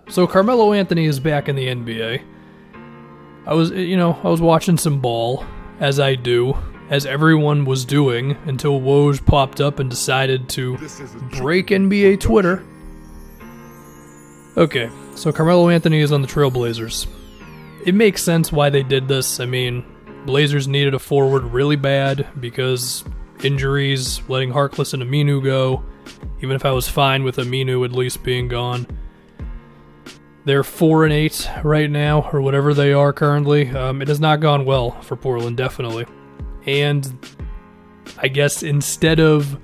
So Carmelo Anthony is back in the NBA. I was watching some ball, as I do, as everyone was doing, until Woj popped up and decided to break NBA Twitter. Okay, so Carmelo Anthony is on the Trailblazers. It makes sense why they did this. I mean, Blazers needed a forward really bad because injuries, letting Harkless and Aminu go, even if I was fine with Aminu at least being gone. They're 4-8 right now, or whatever they are currently. It has not gone well for Portland, definitely. And I guess instead of,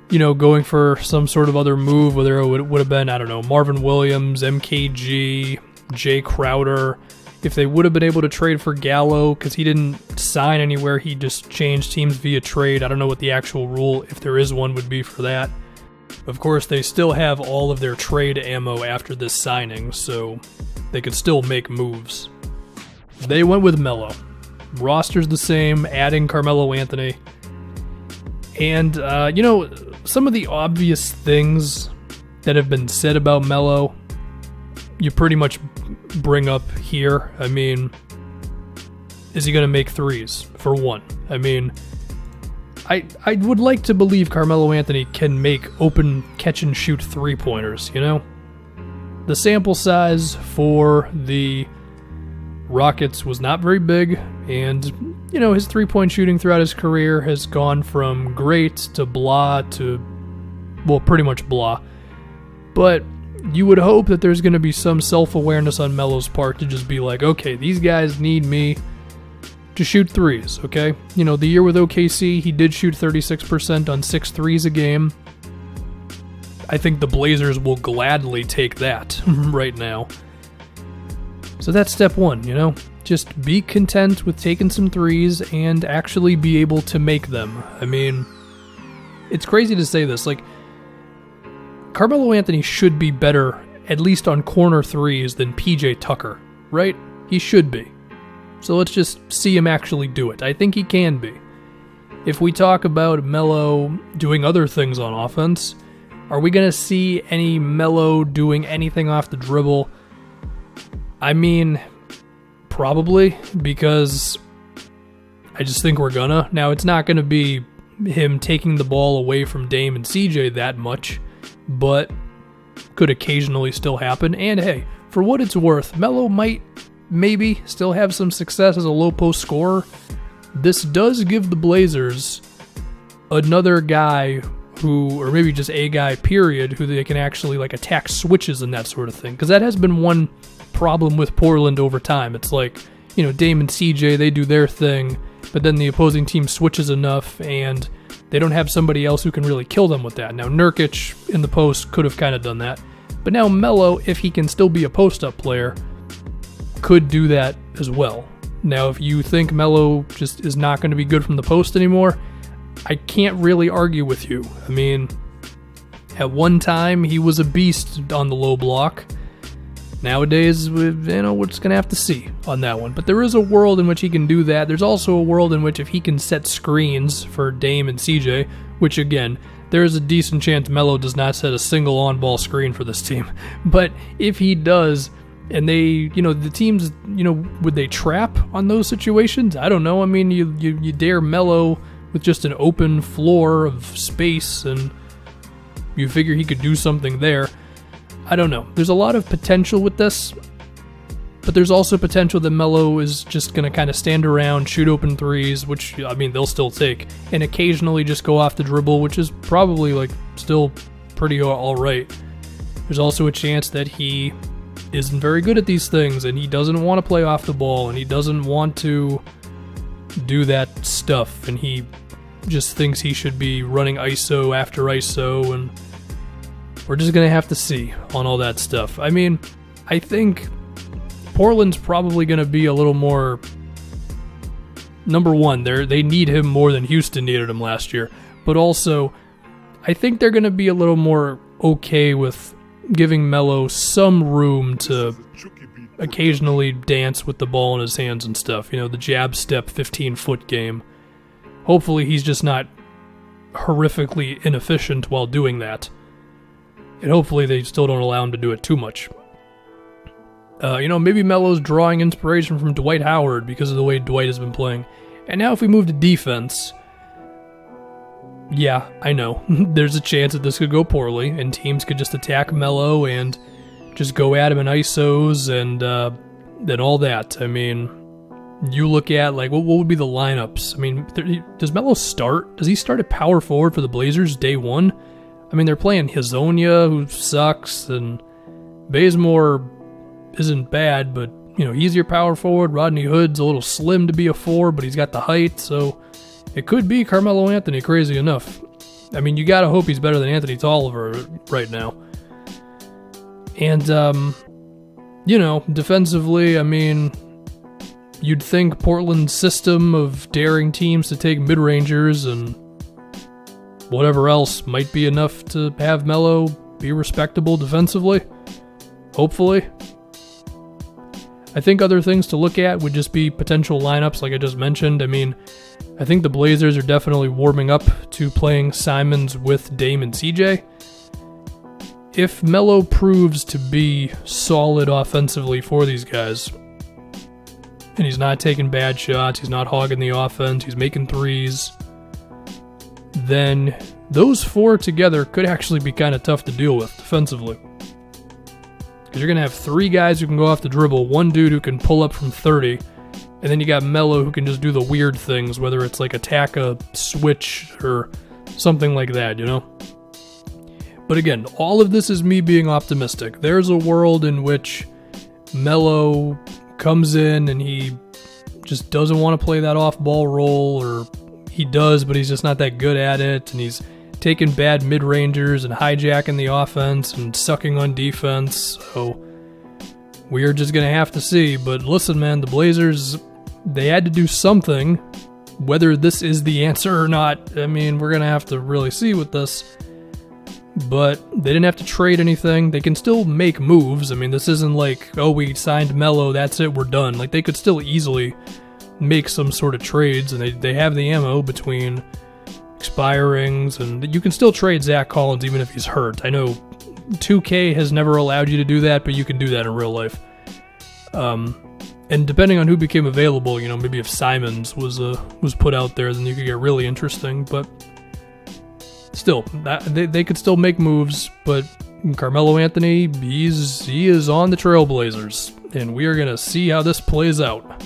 going for some sort of other move, whether it would have been, Marvin Williams, MKG, Jay Crowder, if they would have been able to trade for Gallo, because he didn't sign anywhere, he just changed teams via trade. I don't know what the actual rule, if there is one, would be for that. Of course, they still have all of their trade ammo after this signing, so they could still make moves. They went with Melo. Roster's the same, adding Carmelo Anthony. And, some of the obvious things that have been said about Melo, you pretty much bring up here. I mean, is he going to make threes, for one? I mean, I would like to believe Carmelo Anthony can make open catch-and-shoot three-pointers, The sample size for the Rockets was not very big, and, his three-point shooting throughout his career has gone from great to blah to, well, pretty much blah. But you would hope that there's going to be some self-awareness on Melo's part to just be like, okay, these guys need me to shoot threes, okay? The year with OKC, he did shoot 36% on 6 threes a game. I think the Blazers will gladly take that right now. So that's step one, Just be content with taking some threes and actually be able to make them. I mean, it's crazy to say this. Carmelo Anthony should be better, at least on corner threes, than PJ Tucker, right? He should be. So let's just see him actually do it. I think he can be. If we talk about Melo doing other things on offense, are we going to see any Melo doing anything off the dribble? I mean, probably, because I just think we're gonna. Now, it's not going to be him taking the ball away from Dame and CJ that much, but could occasionally still happen. And hey, for what it's worth, Melo might maybe still have some success as a low post scorer. This does give the Blazers another guy who, or maybe just a guy, period, who they can actually attack switches and that sort of thing. Because that has been one problem with Portland over time. It's Dame and CJ, they do their thing, but then the opposing team switches enough and they don't have somebody else who can really kill them with that. Now, Nurkic in the post could have kind of done that. But now Melo, if he can still be a post-up player, could do that as well. Now, if you think Melo just is not going to be good from the post anymore, I can't really argue with you. I mean, at one time, he was a beast on the low block. Nowadays, we're just going to have to see on that one. But there is a world in which he can do that. There's also a world in which if he can set screens for Dame and CJ, which again, there is a decent chance Melo does not set a single on-ball screen for this team. But if he does, and they, the teams, would they trap on those situations? I don't know. I mean, you dare Melo with just an open floor of space, and you figure he could do something there. I don't know. There's a lot of potential with this, but there's also potential that Melo is just going to kind of stand around, shoot open threes, which, they'll still take, and occasionally just go off the dribble, which is probably, still pretty all right. There's also a chance that he isn't very good at these things, and he doesn't want to play off the ball, and he doesn't want to do that stuff, and he just thinks he should be running ISO after ISO, and we're just going to have to see on all that stuff. I mean, I think Portland's probably going to be a little more, number one, they need him more than Houston needed him last year, but also I think they're going to be a little more okay with giving Melo some room to occasionally dance with the ball in his hands and stuff. The jab step 15-foot game. Hopefully he's just not horrifically inefficient while doing that. And hopefully they still don't allow him to do it too much. Maybe Melo's drawing inspiration from Dwight Howard because of the way Dwight has been playing. And now if we move to defense, yeah, I know. There's a chance that this could go poorly, and teams could just attack Melo and just go at him in ISOs and all that. I mean, you look at, like, what would be the lineups? I mean, does Melo start? Does he start at power forward for the Blazers day one? I mean, they're playing Hazonia, who sucks, and Bazemore isn't bad, but, he's your power forward. Rodney Hood's a little slim to be a 4, but he's got the height, so it could be Carmelo Anthony, crazy enough. I mean, you gotta hope he's better than Anthony Tolliver right now. And, defensively, I mean, you'd think Portland's system of daring teams to take mid-rangers and whatever else might be enough to have Melo be respectable defensively. Hopefully. I think other things to look at would just be potential lineups like I just mentioned. I mean, I think the Blazers are definitely warming up to playing Simons with Dame and CJ. If Melo proves to be solid offensively for these guys, and he's not taking bad shots, he's not hogging the offense, he's making threes, then those 4 together could actually be kind of tough to deal with defensively. Because you're going to have 3 guys who can go off the dribble, 1 dude who can pull up from 30, and then you got Melo who can just do the weird things, whether it's like attack a switch or something like that, But again, all of this is me being optimistic. There's a world in which Melo comes in and he just doesn't want to play that off-ball role, or he does, but he's just not that good at it, and he's taking bad mid-rangers and hijacking the offense and sucking on defense. So we're just going to have to see. But listen, man, the Blazers, they had to do something. Whether this is the answer or not, I mean, we're going to have to really see with this. But they didn't have to trade anything. They can still make moves. I mean, this isn't like, oh, we signed Melo, that's it, we're done. Like, they could still easily make some sort of trades, and they have the ammo between expirings, and you can still trade Zach Collins even if he's hurt. I know 2K has never allowed you to do that, but you can do that in real life. And depending on who became available, maybe if Simons was put out there, then you could get really interesting. But still, they could still make moves. But Carmelo Anthony, he is on the Trailblazers, and we are gonna see how this plays out.